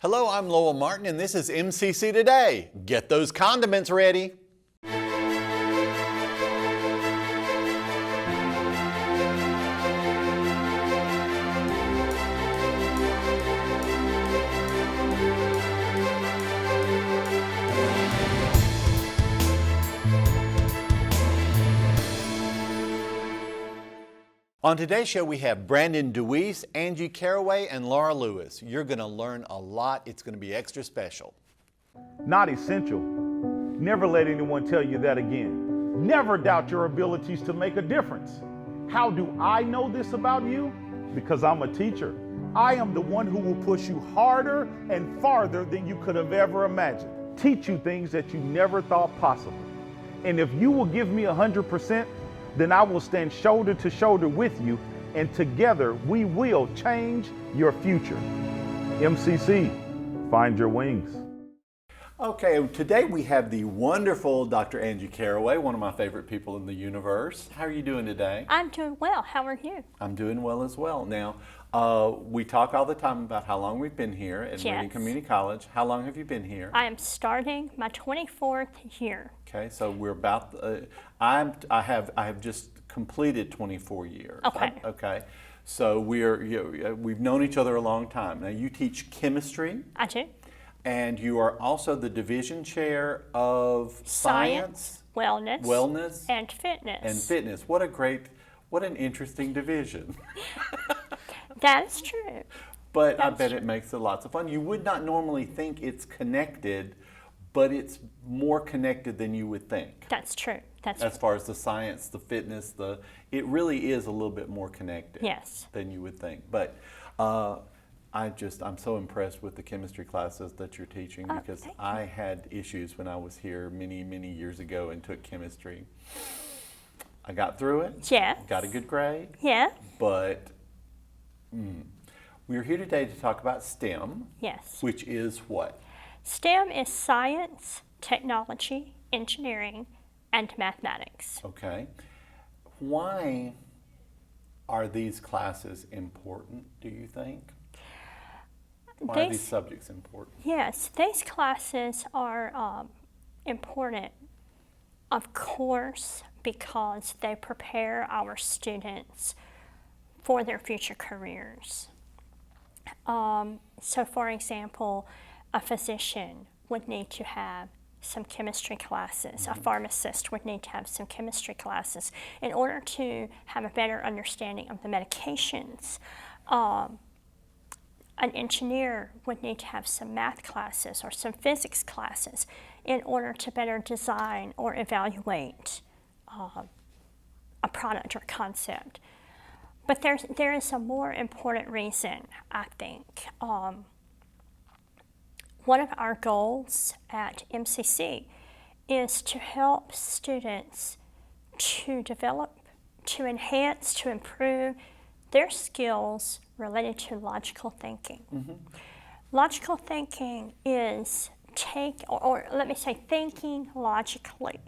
Hello, I'm Lowell Martin, and this is MCC Today. Get those condiments ready. On today's show, we have Brandon Dewease, Angie Caraway, and Laura Lewis. You're going to learn a lot. It's going to be extra special. Not essential. Never let anyone tell you that again. Never doubt your abilities to make a difference. How do I know this about you? Because I'm a teacher. I am the one who will push you harder and farther than you could have ever imagined. Teach you things that you never thought possible. And if you will give me 100%, then I will stand shoulder to shoulder with you, and together we will change your future. MCC, find your wings. Okay, today we have the wonderful Dr. Angie Caraway, one of my favorite people in the universe. How are you doing today? I'm doing well. How are you? I'm doing well as well. Now, we talk all the time about how long we've been here at Reading Community College. How long have you been here? I am starting my 24th year. Okay, so we're about. I have just completed 24 years. Okay. Okay, so we've known each other a long time. Now you teach chemistry. I do. And you are also the division chair of science, wellness, and fitness. What an interesting division. That is true. But I bet it makes it lots of fun. You would not normally think it's connected, but it's more connected than you would think. That's true. As far as the science, the fitness, it really is a little bit more connected. Yes. Than you would think. But I'm so impressed with the chemistry classes that you're teaching, because I had issues when I was here many, many years ago and took chemistry. I got through it. Yes. Got a good grade. Yeah. But we're here today to talk about STEM. Yes. Which is what? STEM is science, technology, engineering, and mathematics. Okay. Why are these classes important, do you think? Why are these subjects important? Yes, these classes are important, of course, because they prepare our students for their future careers. So for example, a physician would need to have some chemistry classes. A pharmacist would need to have some chemistry classes in order to have a better understanding of the medications. An engineer would need to have some math classes or some physics classes in order to better design or evaluate a product or concept. But there is a more important reason, I think. One of our goals at MCC is to help students to develop, to enhance, to improve their skills related to logical thinking. Mm-hmm. Logical thinking is thinking logically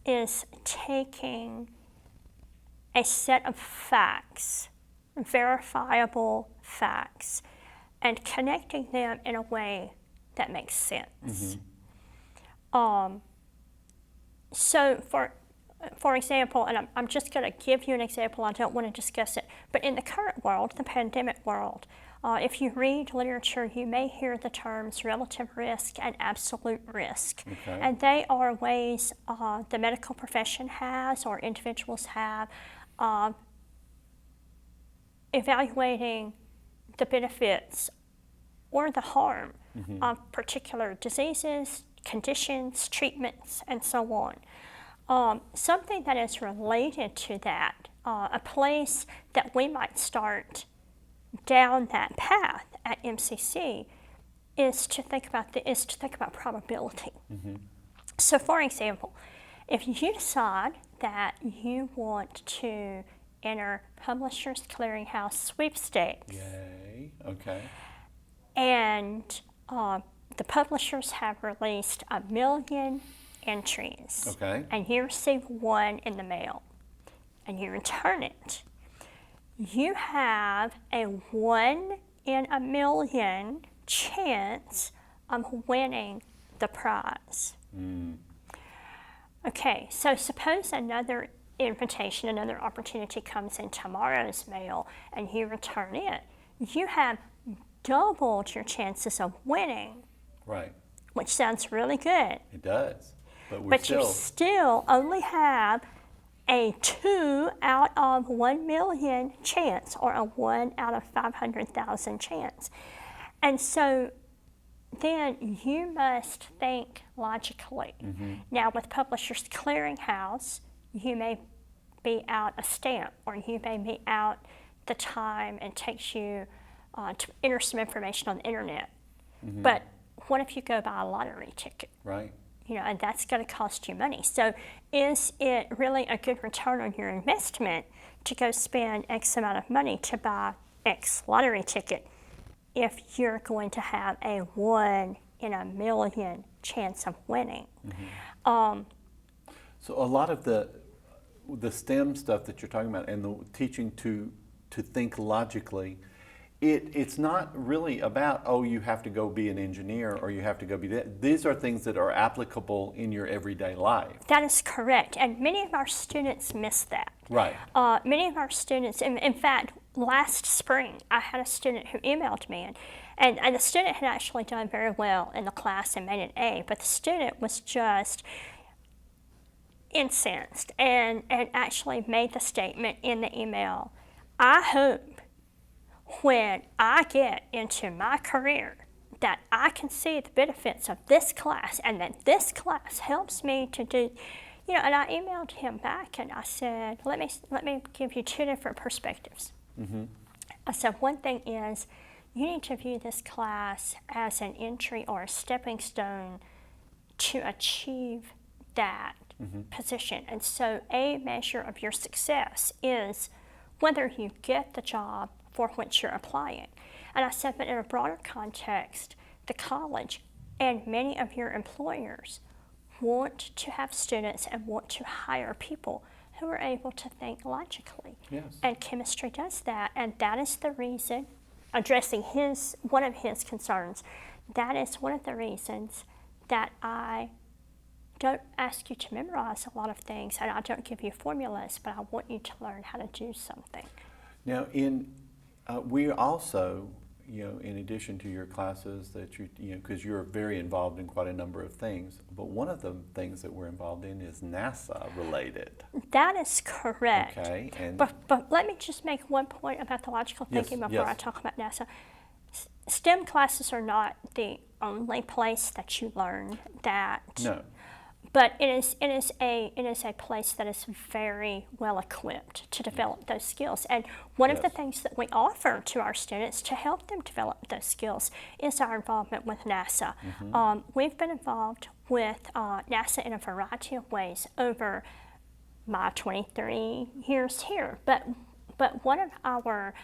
is taking a set of facts, verifiable facts, and connecting them in a way that makes sense. Mm-hmm. So for example, and I'm just going to give you an example, I don't want to discuss it, but in the current world, the pandemic world, if you read literature, you may hear the terms relative risk and absolute risk. Okay. And they are ways the medical profession has, or individuals have, evaluating the benefits or the harm of particular diseases, conditions, treatments, and so on. Something that is related to that, a place that we might start down that path at MCC is to think about probability. Mm-hmm. So, for example, if you decide that you want to enter Publishers Clearinghouse sweepstakes, yay! Okay. And the publishers have released 1 million entries. Okay. And you receive one in the mail, and you return it. You have a 1 in a million chance of winning the prize. Okay, so suppose another invitation, another opportunity comes in tomorrow's mail and you return it. You have doubled your chances of winning. Right. Which sounds really good. It does. But you still only have a 2 out of 1 million chance, or a 1 out of 500,000 chance. And so then you must think logically. Now with Publishers Clearinghouse, you may be out a stamp, or you may be out the time it takes you to enter some information on the internet. But what if you go buy a lottery ticket? Right. And that's going to cost you money. So is it really a good return on your investment to go spend X amount of money to buy X lottery ticket if you're going to have a 1 in a million chance of winning? So a lot of the STEM stuff that you're talking about and the teaching to think logically, it's not really about, oh, you have to go be an engineer or you have to go be that. These are things that are applicable in your everyday life. That is correct. And many of our students miss that. Right. Many of our students, in fact, last spring, I had a student who emailed me, and the student had actually done very well in the class and made an A, but the student was just incensed and actually made the statement in the email, I hope when I get into my career that I can see the benefits of this class and that this class helps me to do, and I emailed him back and I said, let me give you 2 different perspectives. I said, one thing is you need to view this class as an entry or a stepping stone to achieve that position. And so a measure of your success is whether you get the job for which you're applying. And I said, but in a broader context, the college and many of your employers want to have students and want to hire people who are able to think logically. Yes. And chemistry does that, and that is the reason, addressing one of his concerns, that is one of the reasons that I don't ask you to memorize a lot of things, and I don't give you formulas, but I want you to learn how to do something. Now, we also, in addition to your classes that because you're very involved in quite a number of things, but one of the things that we're involved in is NASA related. That is correct. Okay. But let me just make one point about the logical thinking before I talk about NASA. STEM classes are not the only place that you learn that. No. But it is a place that is very well equipped to develop those skills. And one of the things that we offer to our students to help them develop those skills is our involvement with NASA. We've been involved with NASA in a variety of ways over my 23 years here. But one of our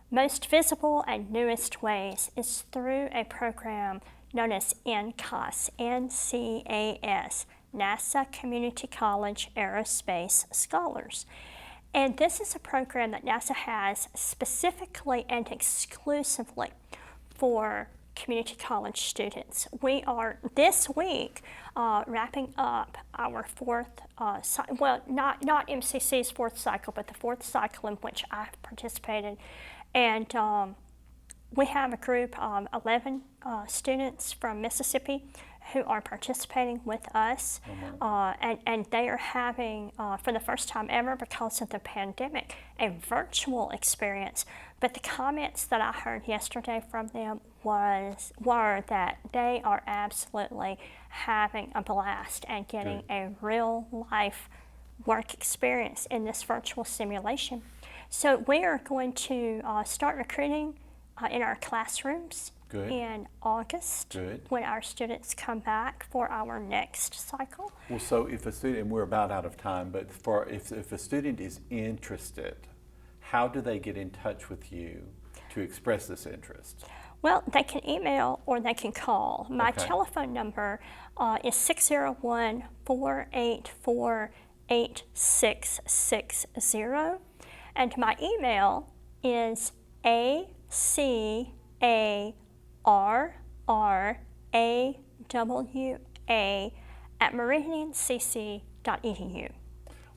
most visible and newest ways is through a program known as NCAS, N-C-A-S, NASA Community College Aerospace Scholars. And this is a program that NASA has specifically and exclusively for community college students. We are this week wrapping up our 4th, not MCC's 4th cycle, but the 4th cycle in which I've participated. And we have a group of 11 students from Mississippi who are participating with us, and they are having, for the first time ever because of the pandemic, a virtual experience. But the comments that I heard yesterday from them were that they are absolutely having a blast and getting a real life work experience in this virtual simulation. So we are going to start recruiting in our classrooms in August when our students come back for our next cycle. Well, so if a student, and we're about out of time, but if a student is interested, how do they get in touch with you to express this interest? Well, they can email or they can call. My telephone number is 601-484-8660, and my email is ACARAWAY at meridiancc.edu.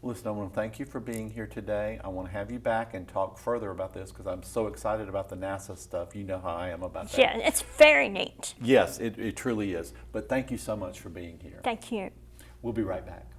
Listen, I want to thank you for being here today. I want to have you back and talk further about this because I'm so excited about the NASA stuff. You know how I am about that. Yeah, it's very neat. Yes, it truly is. But thank you so much for being here. Thank you. We'll be right back.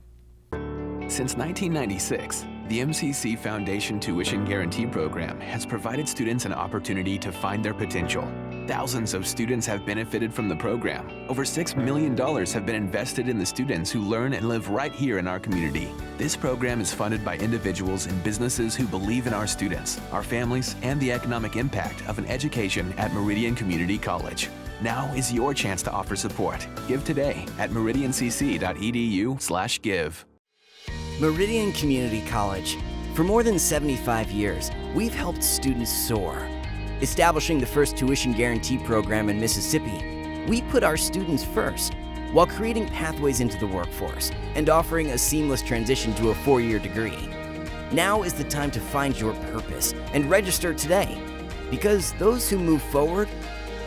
Since 1996, the MCC Foundation Tuition Guarantee Program has provided students an opportunity to find their potential. Thousands of students have benefited from the program. Over $6 million have been invested in the students who learn and live right here in our community. This program is funded by individuals and businesses who believe in our students, our families, and the economic impact of an education at Meridian Community College. Now is your chance to offer support. Give today at meridiancc.edu/give. Meridian Community College. For more than 75 years, we've helped students soar. Establishing the first tuition guarantee program in Mississippi, we put our students first while creating pathways into the workforce and offering a seamless transition to a 4-year degree. Now is the time to find your purpose and register today, because those who move forward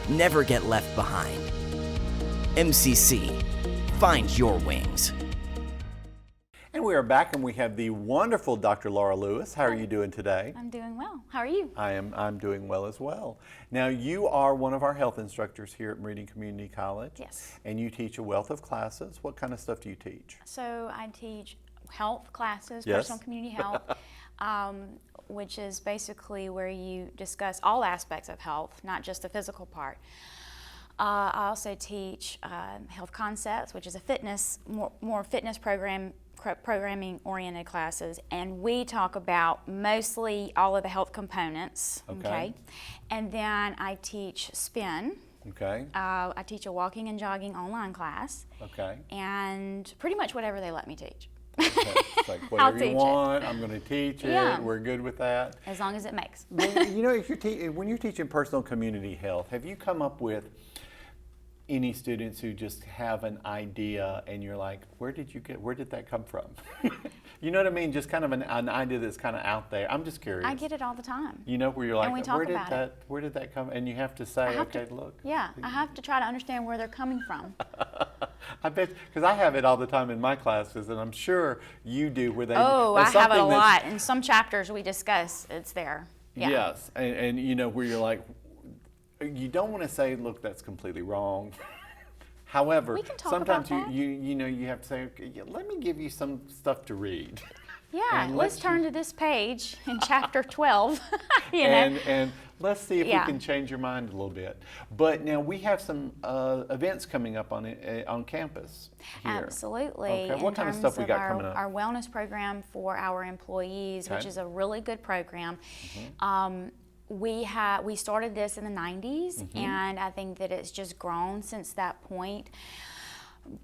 never get left behind. MCC, find your wings. And we are back, and we have the wonderful Dr. Laura Lewis. How are you doing today? I'm doing well. How are you? I'm doing well as well. Now, you are one of our health instructors here at Meridian Community College. Yes. And you teach a wealth of classes. What kind of stuff do you teach? So I teach health classes, Yes. personal community health, which is basically where you discuss all aspects of health, not just the physical part. I also teach health concepts, which is a fitness, more fitness programming oriented classes, and we talk about mostly all of the health components. Okay. And then I teach spin. Okay. I teach a walking and jogging online class. Okay. And pretty much whatever they let me teach. Okay. It's like whatever you want, I'm going to teach it. Yeah. We're good with that. As long as it makes. You know, if when you're teaching personal community health, have you come up with any students who just have an idea and you're like, where did that come from? You know what I mean? Just kind of an idea that's kind of out there. I'm just curious. I get it all the time. You know, where you're like, And we talk about it. where did that come? And you have to say, okay, look. Yeah, I have to try to understand where they're coming from. I bet, because I have it all the time in my classes, and I'm sure you do. Where they Oh, I there's have it a something that's- lot. In some chapters we discuss, it's there. Yeah. Yes, and you know, where you're like, you don't want to say, look, that's completely wrong. However, We can talk sometimes about that. you know, you have to say, okay, yeah, let me give you some stuff to read. Yeah, And let's let turn you- to this page in chapter 12. You know? And let's see if Yeah. we can change your mind a little bit. But now we have some events coming up on campus here. Absolutely. Okay. In What kind of terms stuff we got our, coming up? Our wellness program for our employees, which Okay. is a really good program. We started this in the 90s, and I think that it's just grown since that point.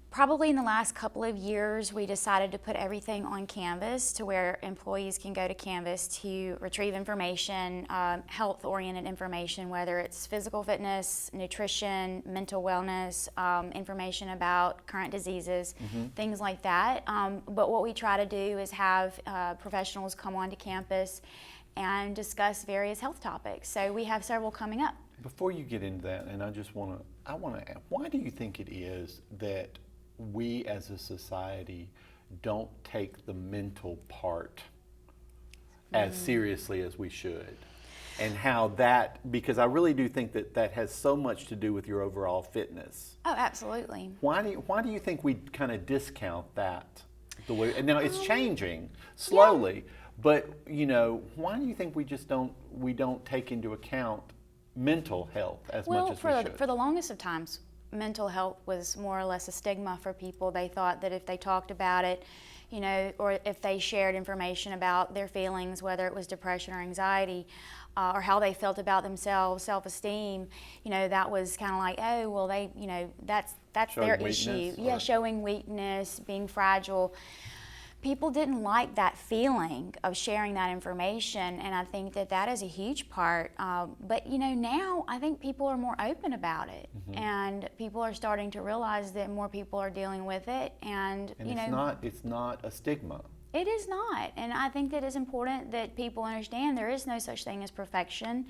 Probably in the last couple of years, we decided to put everything on Canvas to where employees can go to Canvas to retrieve information, health-oriented information, whether it's physical fitness, nutrition, mental wellness, information about current diseases, things like that. But what we try to do is have professionals come onto campus and discuss various health topics. So we have several coming up. Before you get into that, and I want to ask, why do you think it is that we as a society don't take the mental part as seriously as we should? And how that, because I really do think that has so much to do with your overall fitness. Oh, absolutely. Why do you think we kind of discount that the way? And now it's changing slowly, but you know, why do you think we don't take into account mental health as much as we should? For the longest of times, mental health was more or less a stigma for people. They thought that if they talked about it, you know, or if they shared information about their feelings, whether it was depression or anxiety, or how they felt about themselves, self-esteem, you know, that was kind of like, oh, well, they, you know, that's Showing their weakness, issue. or- Yeah, showing weakness, being fragile. People didn't like that feeling of sharing that information, and I think that is a huge part. But you know, now I think people are more open about it, and people are starting to realize that more people are dealing with it, and you know, it's not a stigma. It is not, and I think that it's important that people understand there is no such thing as perfection.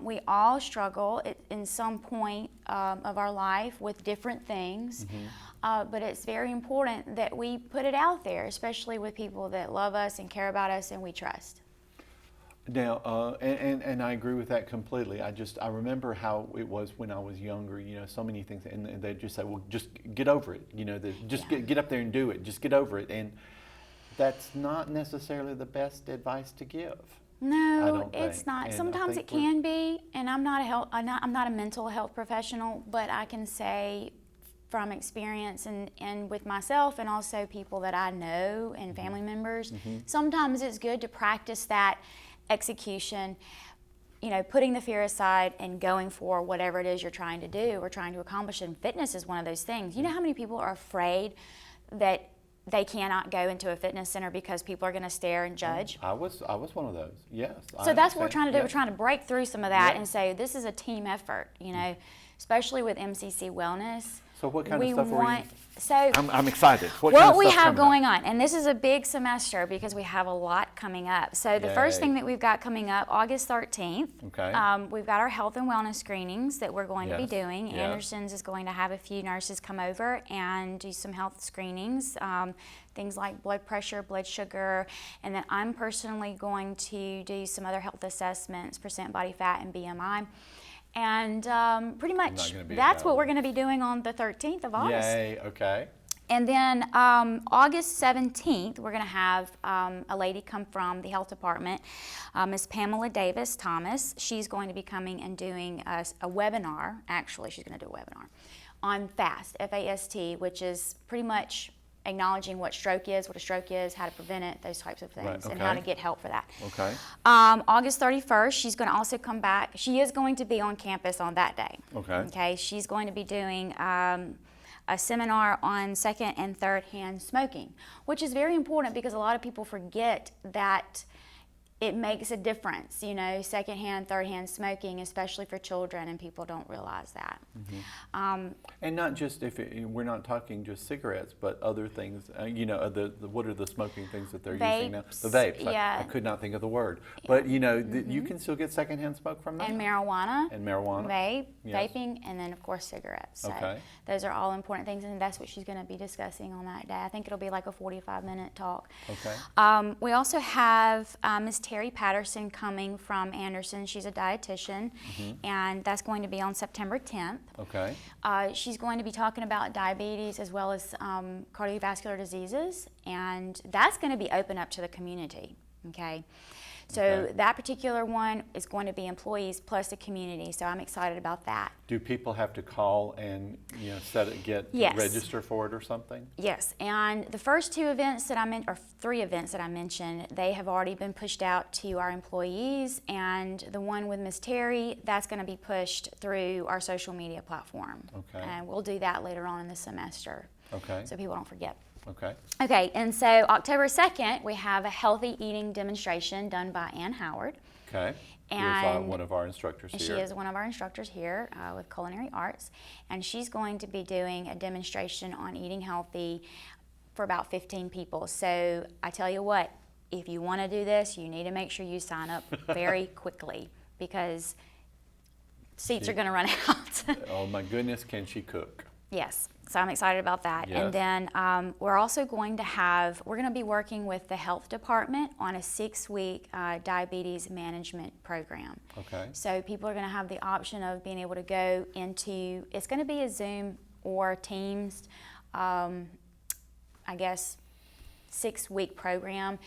We all struggle in some point of our life with different things, but it's very important that we put it out there, especially with people that love us and care about us and we trust. Now, and I agree with that completely. I remember how it was when I was younger, you know, so many things, and they'd just say, well, just get over it, you know, just get up there and do it, just get over it. And that's not necessarily the best advice to give. No, it's not. Sometimes it can be, and I'm not a mental health professional, but I can say from experience and with myself and also people that I know and family members, sometimes it's good to practice that execution, you know, putting the fear aside and going for whatever it is you're trying to do or trying to accomplish. And fitness is one of those things. You know how many people are afraid that they cannot go into a fitness center because people are going to stare and judge? I was one of those, yes. So that's what we're trying to do. We're trying to break through some of that and say this is a team effort, you know, especially with MCC Wellness. So what kind of stuff are you? So I'm excited. What we have going on, and this is a big semester because we have a lot coming up. So the first thing that we've got coming up, August 13th, we've got our health and wellness screenings that we're going to be doing. Anderson's is going to have a few nurses come over and do some health screenings, things like blood pressure, blood sugar, and then I'm personally going to do some other health assessments, percent body fat and BMI. And pretty much that's what we're going to be doing on the 13th of August. Yay, okay. And then August 17th, we're going to have a lady come from the health department, Miss Pamela Davis Thomas. She's going to be coming and doing a webinar. Actually, she's going to do a webinar on FAST, F-A-S-T, which is pretty much acknowledging what a stroke is, how to prevent it, those types of things, and how to get help for that. Okay. August 31st, she's going to also come back. She is going to be on campus on that day. Okay. Okay. She's going to be doing a seminar on second and third hand smoking, which is very important because a lot of people forget that it makes a difference, you know, secondhand, third-hand smoking, especially for children, and people don't realize that. And not just we're not talking just cigarettes, but other things. You know, what are the smoking things that they're using now? The vapes. Yeah. I could not think of the word, but you know, you can still get secondhand smoke from that. And marijuana. Vape, vaping, and then of course cigarettes. So those are all important things, and that's what she's going to be discussing on that day. I think it'll be like a 45-minute talk. Okay. We also have Ms. Terry Patterson coming from Anderson. She's a dietitian, and that's going to be on September 10th. Okay. She's going to be talking about diabetes as well as cardiovascular diseases, and that's going to be open up to the community. Okay. So that particular one is going to be employees plus the community. So I'm excited about that. Do people have to call and register for it or something? Yes, and the first two events that three events that I mentioned, they have already been pushed out to our employees, and the one with Ms. Terry, that's going to be pushed through our social media platform. Okay. And we'll do that later on in the semester. Okay. So people don't forget. Okay. Okay, and so October 2nd, we have a healthy eating demonstration done by Ann Howard. Okay. And who's one of our instructors here. She is one of our instructors here with Culinary Arts, and she's going to be doing a demonstration on eating healthy for about 15 people. So I tell you what, if you want to do this, you need to make sure you sign up very quickly because seats are going to run out. Oh my goodness, can she cook? Yes, so I'm excited about that. Yes. And then we're also going to be working with the health department on a 6-week diabetes management program. Okay. So people are going to have the option of being able to go into, it's going to be a Zoom or Teams, I guess, 6-week program.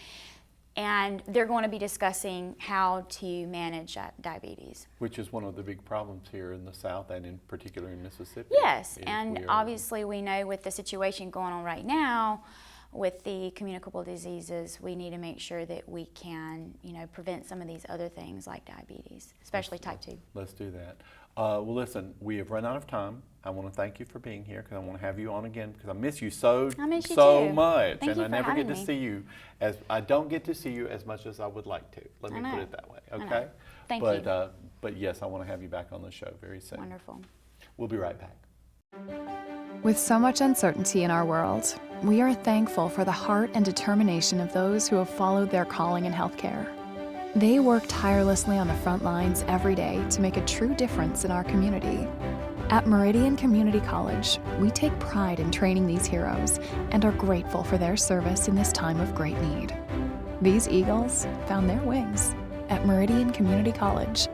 And they're going to be discussing how to manage diabetes. Which is one of the big problems here in the South and in particular in Mississippi. Yes, and obviously we know with the situation going on right now with the communicable diseases, we need to make sure that we can, prevent some of these other things like diabetes, especially type 2. Let's do that. Well, listen, we have run out of time. I want to thank you for being here because I want to have you on again because I miss you so I miss you so too. much, Thank and you I for never get to having me. see you I don't get to see you as much as I would like to. Let me put it that way. Okay. Thank you. But yes, I want to have you back on the show very soon. Wonderful. We'll be right back. With so much uncertainty in our world, we are thankful for the heart and determination of those who have followed their calling in healthcare. They work tirelessly on the front lines every day to make a true difference in our community. At Meridian Community College, we take pride in training these heroes and are grateful for their service in this time of great need. These eagles found their wings at Meridian Community College.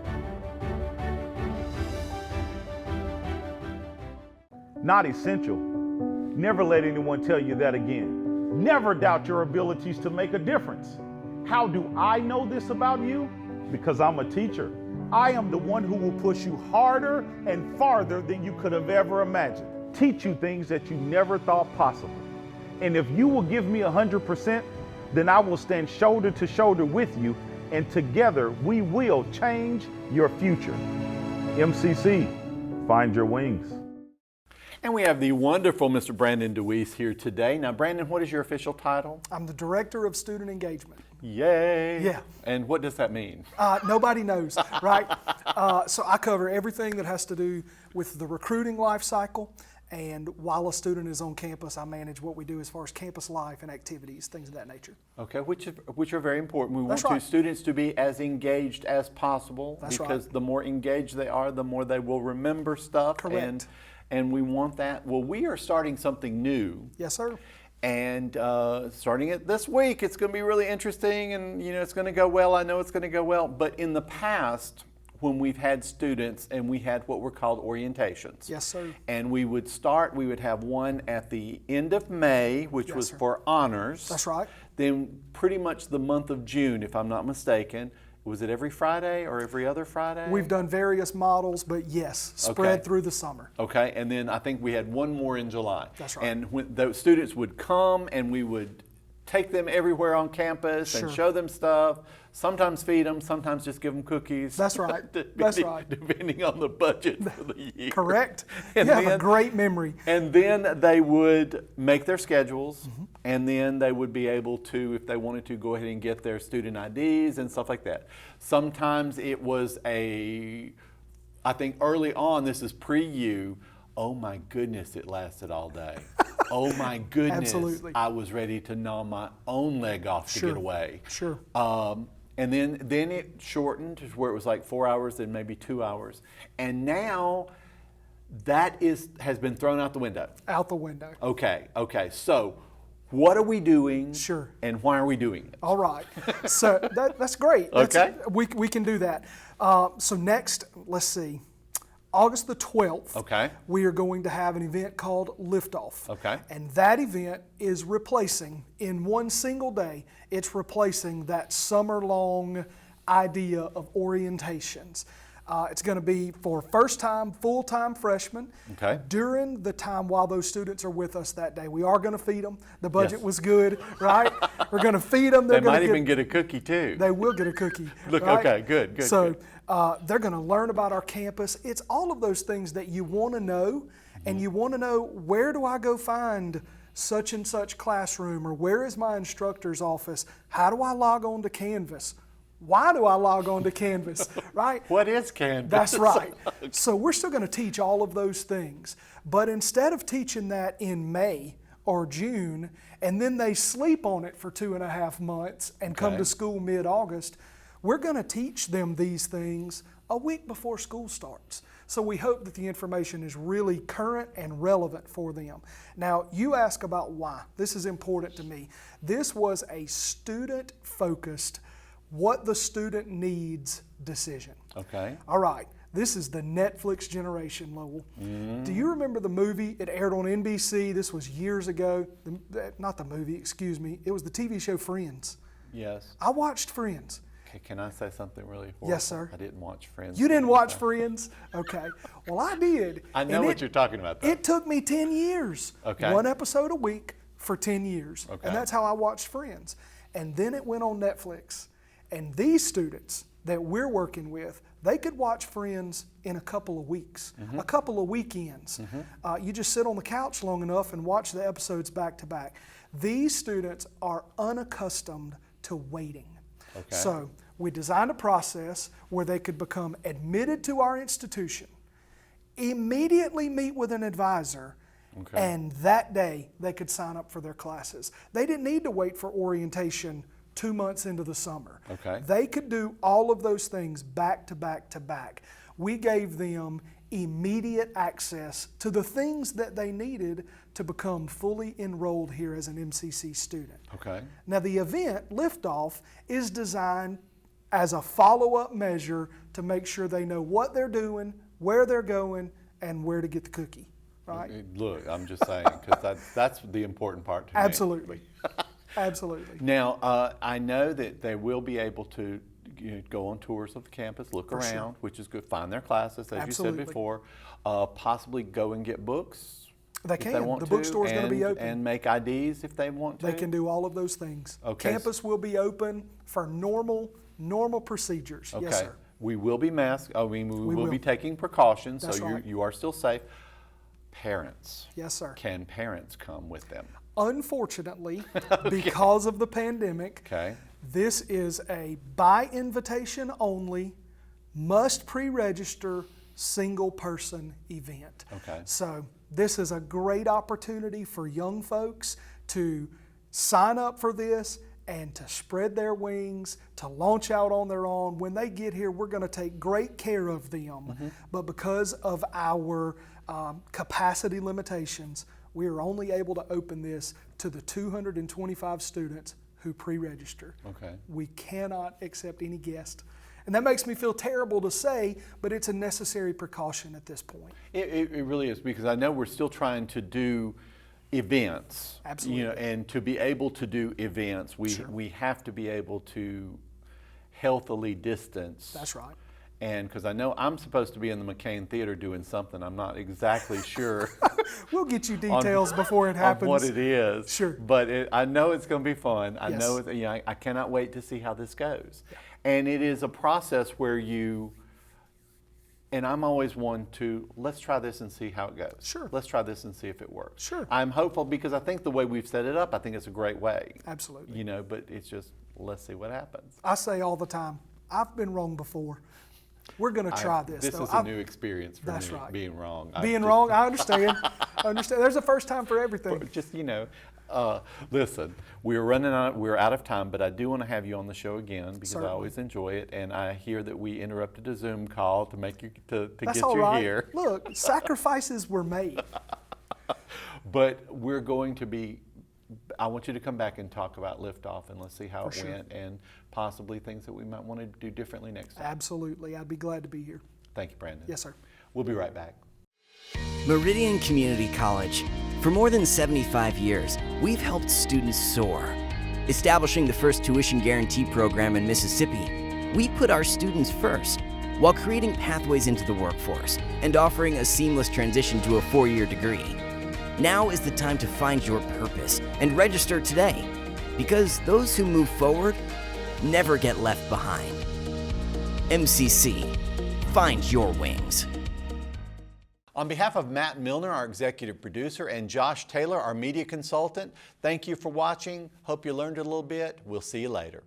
Not essential. Never let anyone tell you that again. Never doubt your abilities to make a difference. How do I know this about you? Because I'm a teacher. I am the one who will push you harder and farther than you could have ever imagined. Teach you things that you never thought possible. And if you will give me 100%, then I will stand shoulder to shoulder with you, and together we will change your future. MCC, find your wings. And we have the wonderful Mr. Brandon Dewease here today. Now, Brandon, what is your official title? I'm the Director of Student Engagement. Yay! Yeah. And what does that mean? Nobody knows, right? So I cover everything that has to do with the recruiting life cycle. And while a student is on campus, I manage what we do as far as campus life and activities, things of that nature. Okay, which are very important. We That's want right. students to be as engaged as possible. That's because right. the more engaged they are, the more they will remember stuff. Correct. And we want that. Well, we are starting something new. Yes, sir. And starting it this week, it's going to be really interesting, and it's going to go well. I know it's going to go well. But in the past, when we've had students and we had what were called orientations. Yes, sir. And we would have one at the end of May, which Yes, was sir. for honors. That's right. Then pretty much the month of June, if I'm not mistaken. Was it every Friday or every other Friday? We've done various models, but yes, spread Okay. through the summer. Okay, and then I think we had one more in July. That's right. And when those students would come and we would take them everywhere on campus Sure. and show them stuff, sometimes feed them, sometimes just give them cookies. That's right. That's right. Depending on the budget for the year. Correct. And You have a then- great memory. And then they would make their schedules, Mm-hmm. and then they would be able to, if they wanted to, go ahead and get their student IDs and stuff like that. Sometimes it was I think early on, this is pre-U, oh my goodness, it lasted all day. Oh my goodness, Absolutely. I was ready to gnaw my own leg off to Sure. get away. Sure. And then it shortened to where it was like 4 hours, then maybe 2 hours. And now that has been thrown out the window. Out the window. Okay. So what are we doing? Sure. And why are we doing it? All right. So that's great. Okay. We can do that. So next, let's see. August the 12th, Okay. we are going to have an event called Liftoff. Okay. And that event is replacing, in one single day, it's replacing that summer-long idea of orientations. It's going to be for first-time, full-time freshmen. Okay. During the time while those students are with us that day, we are going to feed them. The budget Yes. was good, right? We're going to feed them. They might even get a cookie too. They will get a cookie. Look, right? okay, good. So they're going to learn about our campus. It's all of those things that you want to know, and you want to know, where do I go find such and such classroom, or where is my instructor's office? How do I log on to Canvas? Why do I log on to Canvas, right? What is Canvas? That's right. So we're still going to teach all of those things. But instead of teaching that in May or June, and then they sleep on it for 2.5 months and come Okay. to school mid-August, we're going to teach them these things a week before school starts. So we hope that the information is really current and relevant for them. Now, you ask about why. This is important to me. This was a student-focused, what the student needs decision. Okay. All right, this is the Netflix generation, Lowell. Do you remember the movie? It aired on NBC. This was years ago. Not the movie, excuse me. It was the TV show Friends. Yes. I watched Friends. Okay, can I say something really horrible? Yes, sir. I didn't watch Friends. You didn't for watch any time. Friends? Okay. Well, I did. I know And what you're talking about, though. It took me 10 years. Okay. One episode a week for 10 years. Okay. And that's how I watched Friends. And then it went on Netflix. And these students that we're working with, they could watch Friends in a couple of weeks, Mm-hmm. a couple of weekends. You just sit on the couch long enough and watch the episodes back to back. These students are unaccustomed to waiting. Okay. So we designed a process where they could become admitted to our institution, immediately meet with an advisor, Okay. And that day, they could sign up for their classes. They didn't need to wait for orientation 2 months into the summer. Okay. They could do all of those things back to back to back. We gave them immediate access to the things that they needed to become fully enrolled here as an MCC student. Okay. Now, the event, Liftoff, is designed as a follow-up measure to make sure they know what they're doing, where they're going, and where to get the cookie, right? Look, I'm just saying, because that's the important part to me. Absolutely. Absolutely. Now, I know that they will be able to go on tours of the campus, look For around, sure. which is good, find their classes, as Absolutely. you said before, possibly go and get books. They if can. They want The to, bookstore's going to be open. And make IDs if they want to. They can do all of those things. Okay. Campus will be open for normal procedures. Okay. Yes, sir. We will be masked. I mean, we will will. be taking precautions, That's so right. you are still safe. Parents. Yes, sir. Can parents come with them? Unfortunately, because of the pandemic, Okay. this is a by invitation only, must pre-register, single person event. Okay. So this is a great opportunity for young folks to sign up for this and to spread their wings, to launch out on their own. When they get here, we're going to take great care of them. But because of our capacity limitations, we are only able to open this to the 225 students who pre-register. Okay. We cannot accept any guest. And that makes me feel terrible to say, but it's a necessary precaution at this point. It really is, because I know we're still trying to do events. Absolutely. And to be able to do events, we have to be able to healthily distance. That's right. And because I know I'm supposed to be in the McCain Theater doing something, I'm not exactly sure. We'll get you details before it happens. On what it is. Sure. But I know it's going to be fun. I Yes. know I cannot wait to see how this goes. Yeah. And it is a process where and I'm always one to, let's try this and see how it goes. Sure. Let's try this and see if it works. Sure. I'm hopeful because I think the way we've set it up, I think it's a great way. Absolutely. But it's just, let's see what happens. I say all the time, I've been wrong before. We're going to try this. This though. is a new experience for That's me, right. being wrong. Wrong, I understand. I understand. There's a first time for everything. Just, listen, we're out of time, but I do want to have you on the show again because Certainly. I always enjoy it, and I hear that we interrupted a Zoom call to make you to That's get all you right. here. Look, sacrifices were made. But we're going to be. I want you to come back and talk about Liftoff, and let's see how For it sure. went, and possibly things that we might want to do differently next time. Absolutely. I'd be glad to be here. Thank you, Brandon. Yes, sir. We'll be right back. Meridian Community College. For more than 75 years, we've helped students soar. Establishing the first tuition guarantee program in Mississippi, we put our students first while creating pathways into the workforce and offering a seamless transition to a 4-year degree. Now is the time to find your purpose and register today, because those who move forward never get left behind. MCC, find your wings. On behalf of Matt Milner, our executive producer, and Josh Taylor, our media consultant, thank you for watching. Hope you learned a little bit. We'll see you later.